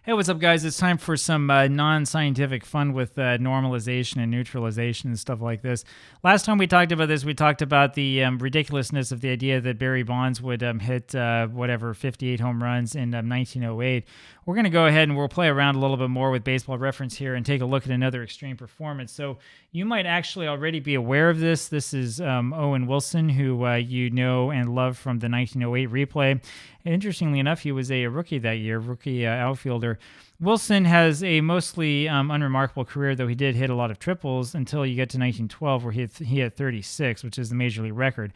Hey, what's up, guys? It's time for some non-scientific fun with normalization and neutralization and stuff like this. Last time we talked about this, we talked about the ridiculousness of the idea that Barry Bonds would hit 58 home runs in 1908. We're going to go ahead and we'll play around a little bit more with Baseball Reference here and take a look at another extreme performance. So you might actually already be aware of this. This is Owen Wilson, who you know and love from the 1908 replay. Interestingly enough, he was a rookie that year, rookie outfielder. Wilson has a mostly unremarkable career, though he did hit a lot of triples until you get to 1912, where he had 36, which is the major league record.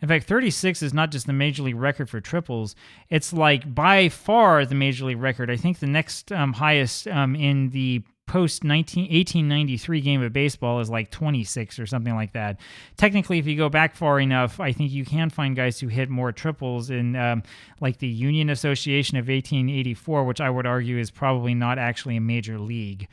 In fact, 36 is not just the major league record for triples. It's like by far the major league record. I think the next highest in the post-1893 game of baseball is like 26 or something like that. Technically, if you go back far enough, I think you can find guys who hit more triples in like the Union Association of 1884, which I would argue is probably not actually a major league.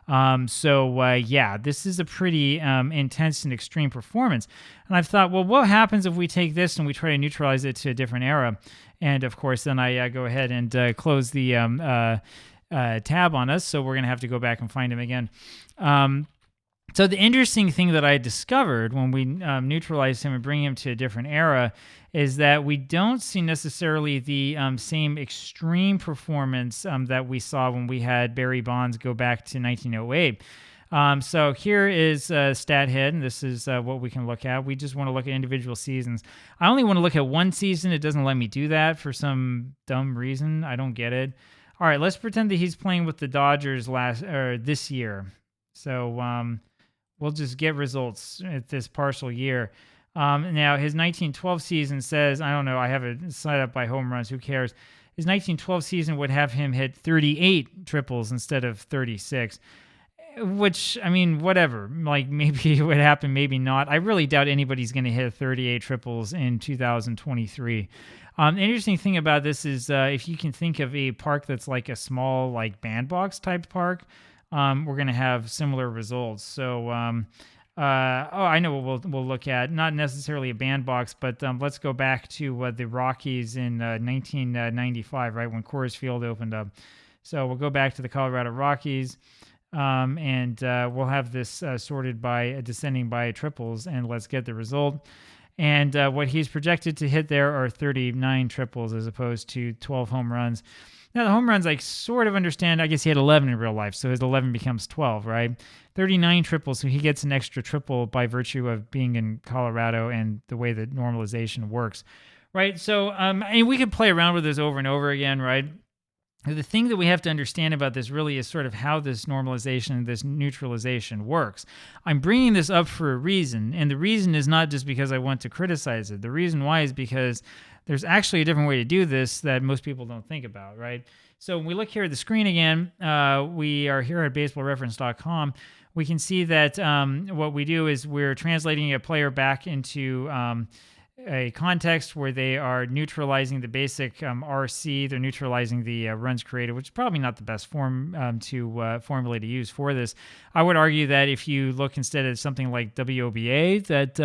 Yeah, this is a pretty intense and extreme performance. And I've thought, well, what happens if we take this and we try to neutralize it to a different era? And of course, then I go ahead and close the tab on us, so we're going to have to go back and find him again. So the interesting thing that I discovered when we neutralized him and bring him to a different era is that we don't see necessarily the same extreme performance that we saw when we had Barry Bonds go back to 1908. So here is StatHead, and this is what we can look at. We just want to look at individual seasons. I only want to look at one season. It doesn't let me do that for some dumb reason. I don't get it. All right, let's pretend that he's playing with the Dodgers this year. So we'll just get results at this partial year. Now, his 1912 season says, I don't know, I have it set up by home runs, who cares? His 1912 season would have him hit 38 triples instead of 36, which, I mean, whatever. Like, maybe it would happen, maybe not. I really doubt anybody's going to hit 38 triples in 2023. The interesting thing about this is if you can think of a park that's like a small, like bandbox type park, we're going to have similar results. So, I know what we'll look at. Not necessarily a bandbox, but let's go back to the Rockies in 1995, right, when Coors Field opened up. So we'll go back to the Colorado Rockies, and we'll have this sorted by descending by triples, and let's get the result. And what he's projected to hit there are 39 triples as opposed to 12 home runs. Now, the home runs, I sort of understand. I guess he had 11 in real life, so his 11 becomes 12, right? 39 triples, so he gets an extra triple by virtue of being in Colorado and the way that normalization works, right? So, and we could play around with this over and over again, right? The thing that we have to understand about this really is sort of how this normalization, this neutralization works. I'm bringing this up for a reason, and the reason is not just because I want to criticize it. The reason why is because there's actually a different way to do this that most people don't think about, right? So when we look here at the screen again, we are here at baseballreference.com. We can see that what we do is we're translating a player back into a context where they are neutralizing the basic RC. They're neutralizing the runs created, which is probably not the best formula to use for this. I would argue that if you look instead at something like WOBA that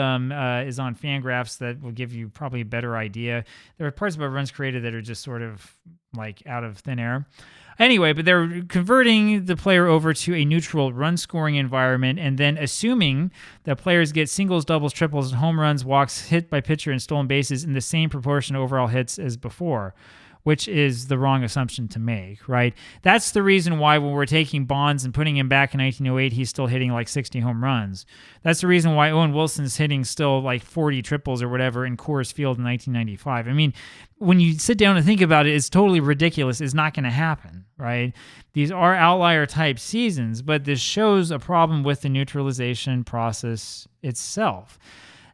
is on Fangraphs, that will give you probably a better idea. There are parts about runs created that are just sort of like out of thin air. Anyway, but they're converting the player over to a neutral run-scoring environment and then assuming that players get singles, doubles, triples, home runs, walks, hit by pitcher, and stolen bases in the same proportion of overall hits as before, which is the wrong assumption to make, right? That's the reason why when we're taking Bonds and putting him back in 1908, he's still hitting like 60 home runs. That's the reason why Owen Wilson's hitting still like 40 triples or whatever in Coors Field in 1995. I mean, when you sit down and think about it, it's totally ridiculous. It's not going to happen, right? These are outlier type seasons, but this shows a problem with the neutralization process itself.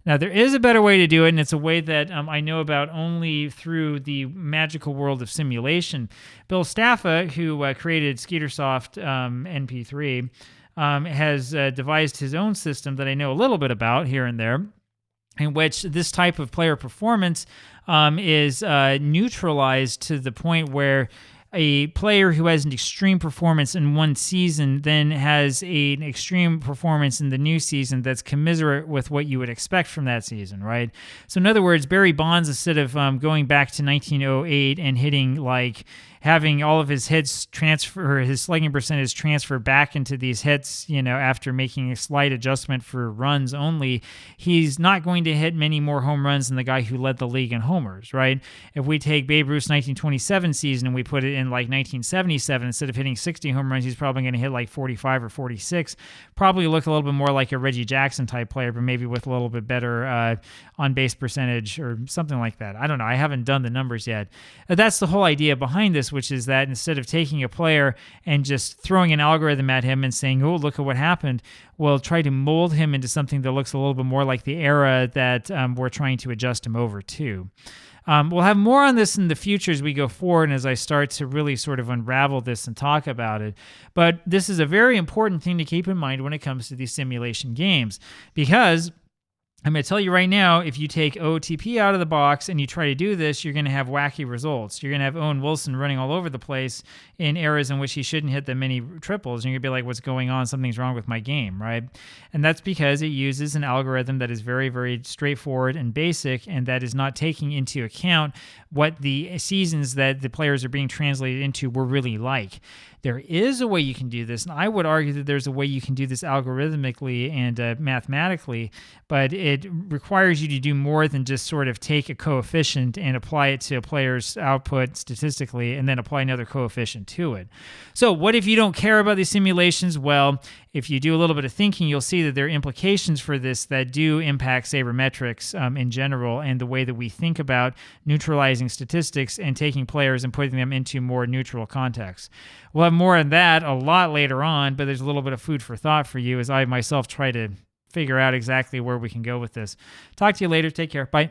Now, there is a better way to do it, and it's a way that I know about only through the magical world of simulation. Bill Staffa, who created Skeetersoft NPIII, has devised his own system that I know a little bit about here and there, in which this type of player performance is neutralized to the point where a player who has an extreme performance in one season then has an extreme performance in the new season that's commiserate with what you would expect from that season, right? So in other words, Barry Bonds, instead of going back to 1908 and hitting like having all of his hits transfer, his slugging percentage transfer back into these hits, after making a slight adjustment for runs only, he's not going to hit many more home runs than the guy who led the league in homers, right? If we take Babe Ruth's 1927 season and we put it in like 1977, instead of hitting 60 home runs, he's probably going to hit like 45 or 46, probably look a little bit more like a Reggie Jackson type player, but maybe with a little bit better on-base percentage or something like that. I don't know. I haven't done the numbers yet. That's the whole idea behind this, which is that instead of taking a player and just throwing an algorithm at him and saying, oh, look at what happened, we'll try to mold him into something that looks a little bit more like the era that we're trying to adjust him over to. We'll have more on this in the future as we go forward and as I start to really sort of unravel this and talk about it. But this is a very important thing to keep in mind when it comes to these simulation games, because I'm going to tell you right now, if you take OOTP out of the box and you try to do this, you're going to have wacky results. You're going to have Owen Wilson running all over the place in areas in which he shouldn't hit that many triples. And you're going to be like, what's going on? Something's wrong with my game, right? And that's because it uses an algorithm that is very, very straightforward and basic, and that is not taking into account what the seasons that the players are being translated into were really like. There is a way you can do this, and I would argue that there's a way you can do this algorithmically and mathematically, but it requires you to do more than just sort of take a coefficient and apply it to a player's output statistically and then apply another coefficient to it. So what if you don't care about these simulations? Well, if you do a little bit of thinking, you'll see that there are implications for this that do impact sabermetrics in general and the way that we think about neutralizing statistics and taking players and putting them into more neutral contexts. We'll have more on that a lot later on, but there's a little bit of food for thought for you as I myself try to figure out exactly where we can go with this. Talk to you later. Take care. Bye.